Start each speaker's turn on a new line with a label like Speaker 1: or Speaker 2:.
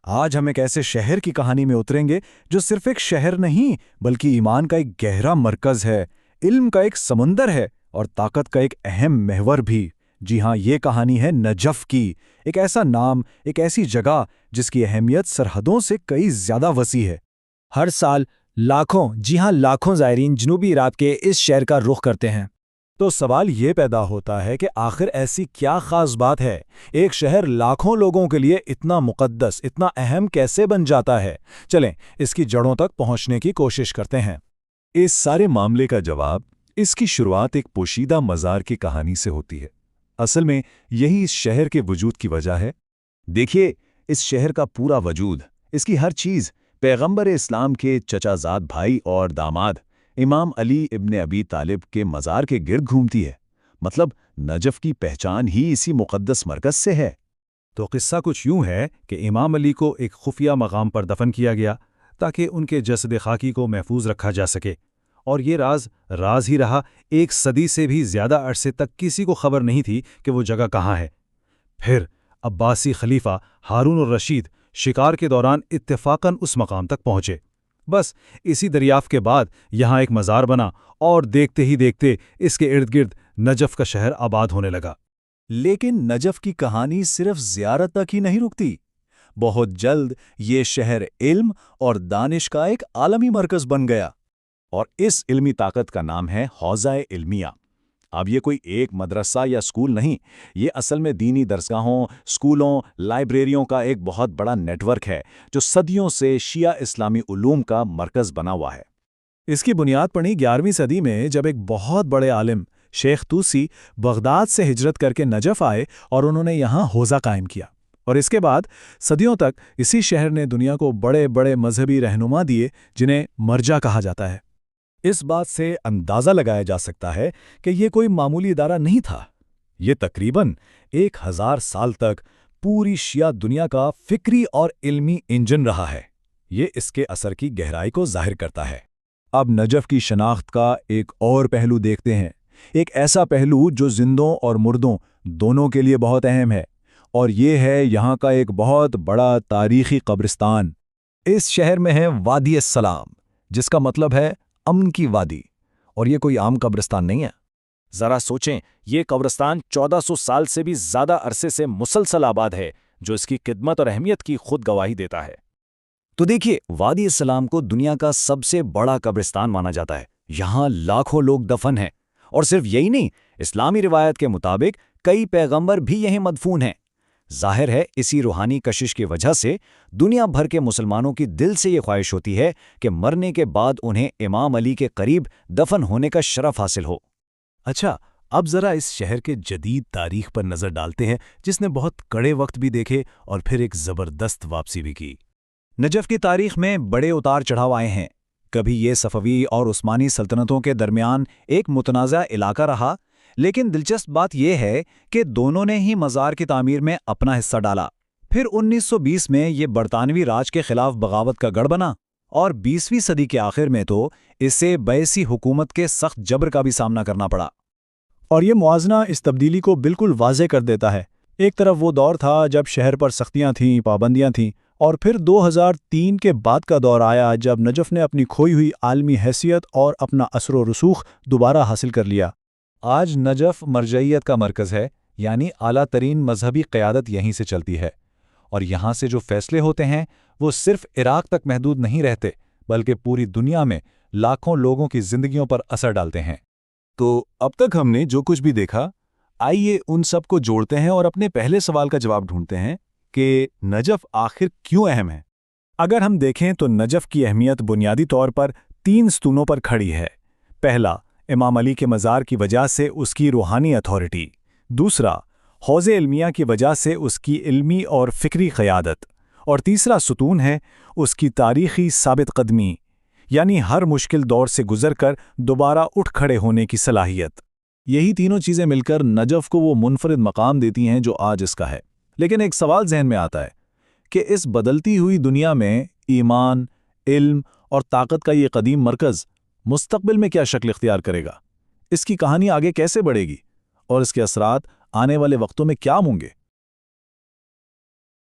Speaker 1: آج ہم ایک ایسے شہر کی کہانی میں اتریں گے جو صرف ایک شہر نہیں بلکہ ایمان کا ایک گہرا مرکز ہے، علم کا ایک سمندر ہے اور طاقت کا ایک اہم محور بھی۔ جی ہاں، یہ کہانی ہے نجف کی، ایک ایسا نام، ایک ایسی جگہ جس کی اہمیت سرحدوں سے کئی زیادہ وسیع ہے۔
Speaker 2: ہر سال لاکھوں، جی ہاں لاکھوں زائرین جنوبی عراق کے اس شہر کا رخ کرتے ہیں۔
Speaker 1: تو سوال یہ پیدا ہوتا ہے کہ آخر ایسی کیا خاص بات ہے؟ ایک شہر لاکھوں لوگوں کے لیے اتنا مقدس، اتنا اہم کیسے بن جاتا ہے؟ چلیں اس کی جڑوں تک پہنچنے کی کوشش کرتے ہیں۔
Speaker 3: اس سارے معاملے کا جواب اس کی شروعات ایک پوشیدہ مزار کی کہانی سے ہوتی ہے۔ اصل میں یہی اس شہر کے وجود کی وجہ ہے۔ دیکھیے، اس شہر کا پورا وجود، اس کی ہر چیز پیغمبر اسلام کے چچا زاد بھائی اور داماد امام علی ابن ابی طالب کے مزار کے گرد گھومتی ہے۔ مطلب نجف کی پہچان ہی اسی مقدس مرکز سے ہے۔
Speaker 1: تو قصہ کچھ یوں ہے کہ امام علی کو ایک خفیہ مقام پر دفن کیا گیا تاکہ ان کے جسد خاکی کو محفوظ رکھا جا سکے، اور یہ راز ہی رہا۔ 1 صدی سے بھی زیادہ عرصے تک کسی کو خبر نہیں تھی کہ وہ جگہ کہاں ہے۔ پھر عباسی خلیفہ ہارون الرشید شکار کے دوران اتفاقاً اس مقام تک پہنچے۔ بس اسی دریافت کے بعد یہاں ایک مزار بنا اور دیکھتے ہی دیکھتے اس کے ارد گرد نجف کا شہر آباد ہونے لگا۔ لیکن نجف کی کہانی صرف زیارت تک ہی نہیں رکتی۔ بہت جلد یہ شہر علم اور دانش کا ایک عالمی مرکز بن گیا، اور اس علمی طاقت کا نام ہے حوزہ علمیہ۔ اب یہ کوئی ایک مدرسہ یا اسکول نہیں، یہ اصل میں دینی درسگاہوں، اسکولوں، لائبریریوں کا ایک بہت بڑا نیٹ ورک ہے جو صدیوں سے شیعہ اسلامی علوم کا مرکز بنا ہوا ہے۔ اس کی بنیاد پڑی 11ویں صدی میں، جب ایک بہت بڑے عالم شیخ توسی بغداد سے ہجرت کر کے نجف آئے اور انہوں نے یہاں حوزہ قائم کیا، اور اس کے بعد صدیوں تک اسی شہر نے دنیا کو بڑے بڑے مذہبی رہنما دیے جنہیں مرجع کہا جاتا ہے۔ اس بات سے اندازہ لگایا جا سکتا ہے کہ یہ کوئی معمولی ادارہ نہیں تھا، یہ تقریباً 1000 سال تک پوری شیعہ دنیا کا فکری اور علمی انجن رہا ہے۔ یہ اس کے اثر کی گہرائی کو ظاہر کرتا ہے۔ اب نجف کی شناخت کا ایک اور پہلو دیکھتے ہیں، ایک ایسا پہلو جو زندوں اور مردوں دونوں کے لیے بہت اہم ہے، اور یہ ہے یہاں کا ایک بہت بڑا تاریخی قبرستان۔ اس شہر میں ہے وادی السلام، جس کا مطلب ہے امن کی وادی، اور یہ کوئی عام قبرستان نہیں ہے۔
Speaker 2: ذرا سوچیں، یہ قبرستان 1400 سال سے بھی زیادہ عرصے سے مسلسل آباد ہے، جو اس کی خدمت اور اہمیت کی خود گواہی دیتا ہے۔
Speaker 4: تو دیکھیے، وادی السلام کو دنیا کا سب سے بڑا قبرستان مانا جاتا ہے۔ یہاں لاکھوں لوگ دفن ہیں، اور صرف یہی نہیں، اسلامی روایت کے مطابق کئی پیغمبر بھی یہیں مدفون ہیں۔ ظاہر ہے اسی روحانی کشش کی وجہ سے دنیا بھر کے مسلمانوں کی دل سے یہ خواہش ہوتی ہے کہ مرنے کے بعد انہیں امام علی کے قریب دفن ہونے کا شرف حاصل ہو۔
Speaker 1: اچھا، اب ذرا اس شہر کے جدید تاریخ پر نظر ڈالتے ہیں، جس نے بہت کڑے وقت بھی دیکھے اور پھر ایک زبردست واپسی بھی کی۔ نجف کی تاریخ میں بڑے اتار چڑھاؤ آئے ہیں۔ کبھی یہ صفوی اور عثمانی سلطنتوں کے درمیان ایک متنازع علاقہ رہا، لیکن دلچسپ بات یہ ہے کہ دونوں نے ہی مزار کی تعمیر میں اپنا حصہ ڈالا۔ پھر 1920 میں یہ برطانوی راج کے خلاف بغاوت کا گڑھ بنا، اور 20ویں صدی کے آخر میں تو اسے بیسی حکومت کے سخت جبر کا بھی سامنا کرنا پڑا۔ اور یہ موازنہ اس تبدیلی کو بالکل واضح کر دیتا ہے۔ ایک طرف وہ دور تھا جب شہر پر سختیاں تھیں، پابندیاں تھیں، اور پھر 2003 کے بعد کا دور آیا جب نجف نے اپنی کھوئی ہوئی عالمی حیثیت اور اپنا اثر و رسوخ دوبارہ حاصل کر لیا۔ آج نجف مرجعیت کا مرکز ہے، یعنی اعلیٰ ترین مذہبی قیادت یہیں سے چلتی ہے، اور یہاں سے جو فیصلے ہوتے ہیں وہ صرف عراق تک محدود نہیں رہتے، بلکہ پوری دنیا میں لاکھوں لوگوں کی زندگیوں پر اثر ڈالتے ہیں۔
Speaker 3: تو اب تک ہم نے جو کچھ بھی دیکھا، آئیے ان سب کو جوڑتے ہیں اور اپنے پہلے سوال کا جواب ڈھونڈتے ہیں کہ نجف آخر کیوں اہم ہے؟
Speaker 1: اگر ہم دیکھیں تو نجف کی اہمیت بنیادی طور پر 3 ستونوں پر کھڑی ہے۔ پہلا، امام علی کے مزار کی وجہ سے اس کی روحانی اتھارٹی۔ دوسرا، حوزہ علمیہ کی وجہ سے اس کی علمی اور فکری قیادت۔ اور تیسرا ستون ہے اس کی تاریخی ثابت قدمی، یعنی ہر مشکل دور سے گزر کر دوبارہ اٹھ کھڑے ہونے کی صلاحیت۔ یہی تینوں چیزیں مل کر نجف کو وہ منفرد مقام دیتی ہیں جو آج اس کا ہے۔ لیکن ایک سوال ذہن میں آتا ہے کہ اس بدلتی ہوئی دنیا میں ایمان، علم اور طاقت کا یہ قدیم مرکز مستقبل میں کیا شکل اختیار کرے گا؟ اس کی کہانی آگے کیسے بڑھے گی؟ اور اس کے اثرات آنے والے وقتوں میں کیا ہوں گے؟